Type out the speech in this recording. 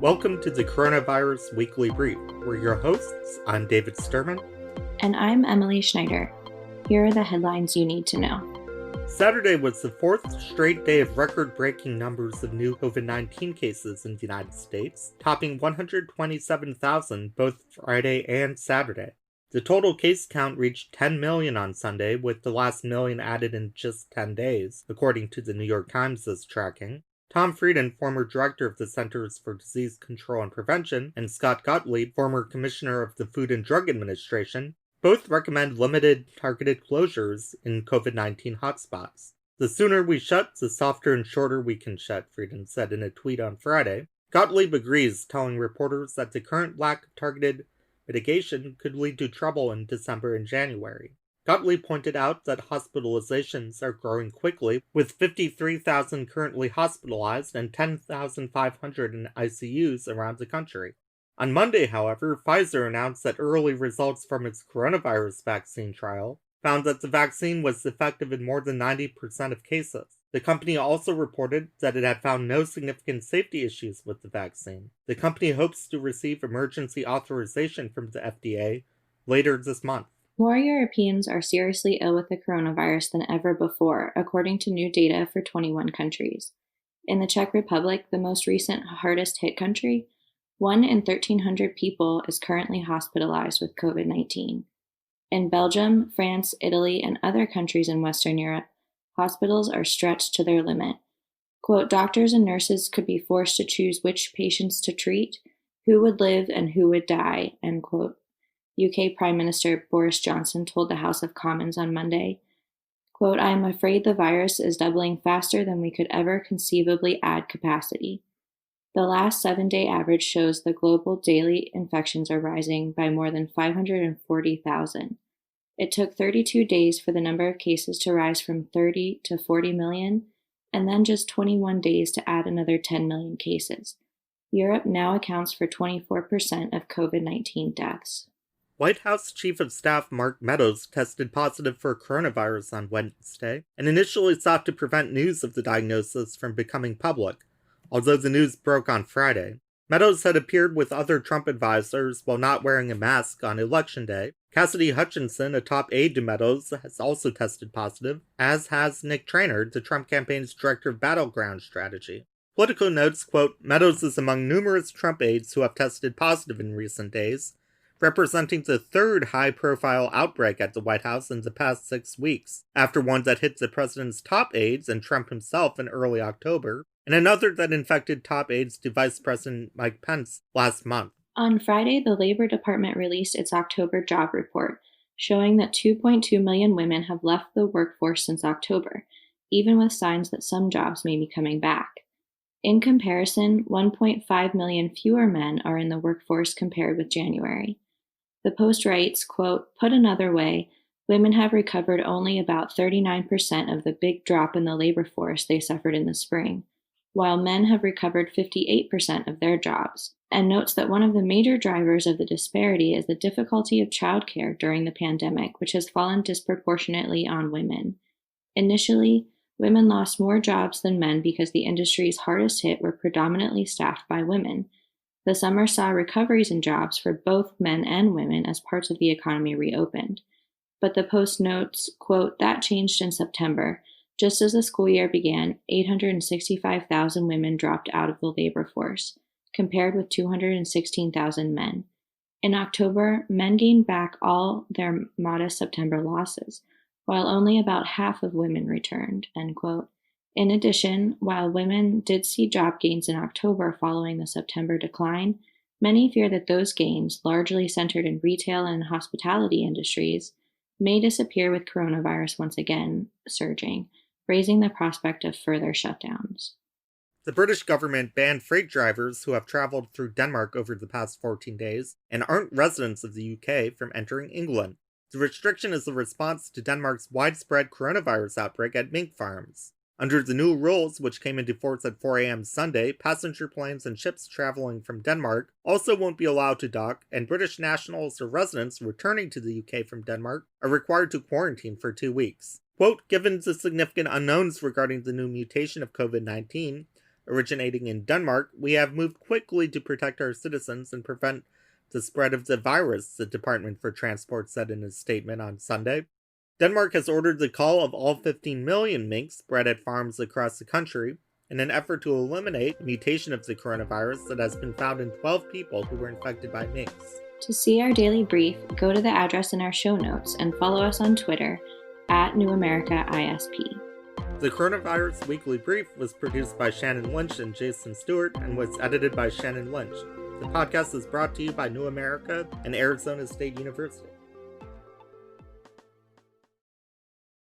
Welcome to the Coronavirus Weekly Brief. We're your hosts. I'm David Sterman. And I'm Emily Schneider. Here are the headlines you need to know. Saturday was the fourth straight day of record-breaking numbers of new COVID-19 cases in the United States, topping 127,000 both Friday and Saturday. The total case count reached 10 million on Sunday, with the last million added in just 10 days, according to the New York Times' tracking. Tom Frieden, former director of the Centers for Disease Control and Prevention, and Scott Gottlieb, former commissioner of the Food and Drug Administration, both recommend limited, targeted closures in COVID-19 hotspots. The sooner we shut, the softer and shorter we can shut, Frieden said in a tweet on Friday. Gottlieb agrees, telling reporters that the current lack of targeted mitigation could lead to trouble in December and January. Gottlieb pointed out that hospitalizations are growing quickly, with 53,000 currently hospitalized and 10,500 in ICUs around the country. On Monday, however, Pfizer announced that early results from its coronavirus vaccine trial found that the vaccine was effective in more than 90% of cases. The company also reported that it had found no significant safety issues with the vaccine. The company hopes to receive emergency authorization from the FDA later this month. More Europeans are seriously ill with the coronavirus than ever before, according to new data for 21 countries. In the Czech Republic, the most recent hardest hit country, 1 in 1,300 people is currently hospitalized with COVID-19. In Belgium, France, Italy, and other countries in Western Europe, hospitals are stretched to their limit. Quote, doctors and nurses could be forced to choose which patients to treat, who would live and who would die, end quote. UK Prime Minister Boris Johnson told the House of Commons on Monday, quote, I am afraid the virus is doubling faster than we could ever conceivably add capacity. The last 7-day average shows the global daily infections are rising by more than 540,000. It took 32 days for the number of cases to rise from 30 to 40 million, and then just 21 days to add another 10 million cases. Europe now accounts for 24% of COVID-19 deaths. White House Chief of Staff Mark Meadows tested positive for coronavirus on Wednesday and initially sought to prevent news of the diagnosis from becoming public, although the news broke on Friday. Meadows had appeared with other Trump advisors while not wearing a mask on Election Day. Cassidy Hutchinson, a top aide to Meadows, has also tested positive, as has Nick Traynor, the Trump campaign's director of battleground strategy. Politico notes, quote, Meadows is among numerous Trump aides who have tested positive in recent days, representing the third high-profile outbreak at the White House in the past 6 weeks, after one that hit the president's top aides and Trump himself in early October, and another that infected top aides to Vice President Mike Pence last month. On Friday, the Labor Department released its October job report, showing that 2.2 million women have left the workforce since October, even with signs that some jobs may be coming back. In comparison, 1.5 million fewer men are in the workforce compared with January. The Post writes, quote, put another way, women have recovered only about 39% of the big drop in the labor force they suffered in the spring, while men have recovered 58% of their jobs, and notes that one of the major drivers of the disparity is the difficulty of childcare during the pandemic, which has fallen disproportionately on women. Initially, women lost more jobs than men because the industries hardest hit were predominantly staffed by women. The summer saw recoveries in jobs for both men and women as parts of the economy reopened. But the Post notes, quote, that changed in September. Just as the school year began, 865,000 women dropped out of the labor force, compared with 216,000 men. In October, men gained back all their modest September losses, while only about half of women returned, end quote. In addition, while women did see job gains in October following the September decline, many fear that those gains, largely centered in retail and hospitality industries, may disappear with coronavirus once again surging, raising the prospect of further shutdowns. The British government banned freight drivers who have traveled through Denmark over the past 14 days and aren't residents of the UK from entering England. The restriction is a response to Denmark's widespread coronavirus outbreak at mink farms. Under the new rules, which came into force at 4 a.m. Sunday, passenger planes and ships traveling from Denmark also won't be allowed to dock, and British nationals or residents returning to the UK from Denmark are required to quarantine for 2 weeks. Quote, given the significant unknowns regarding the new mutation of COVID-19, Originating in Denmark, we have moved quickly to protect our citizens and prevent the spread of the virus, the Department for Transport said in a statement on Sunday. Denmark has ordered the cull of all 15 million minks bred at farms across the country in an effort to eliminate the mutation of the coronavirus that has been found in 12 people who were infected by minks. To see our daily brief, go to the address in our show notes and follow us on Twitter @NewAmericaISP. The Coronavirus Weekly Brief was produced by Shannon Lynch and Jason Stewart and was edited by Shannon Lynch. The podcast is brought to you by New America and Arizona State University.